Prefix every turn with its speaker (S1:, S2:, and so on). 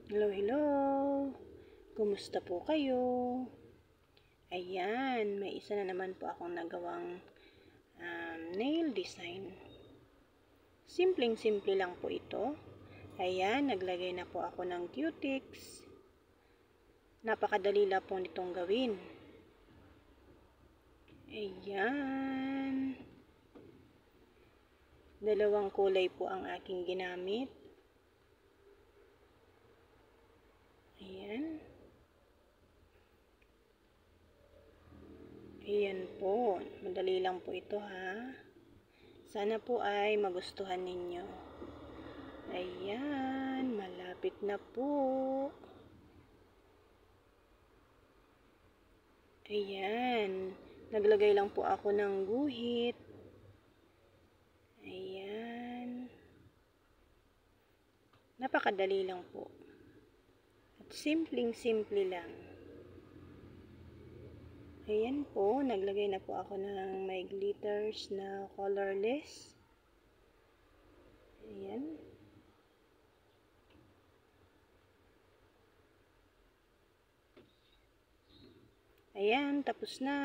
S1: Hello, hello! Kumusta po kayo? Ayan, may isa na naman po akong nagawang nail design. Simpleng-simple lang po ito. Ayan, naglagay na po ako ng cutics. Napakadali lang po nitong gawin. Ayan. Dalawang kulay po ang aking ginamit. Ayan. Ayan po. Madali lang po ito ha. Sana po ay magustuhan ninyo. Ayan. Malapit na po. Ayan. Naglagay lang po ako ng guhit. Ayan. Napakadali lang po. At simpleng-simple lang. Ayan po, naglagay na po ako ng may glitters na colorless. Ayan. Ayan, tapos na.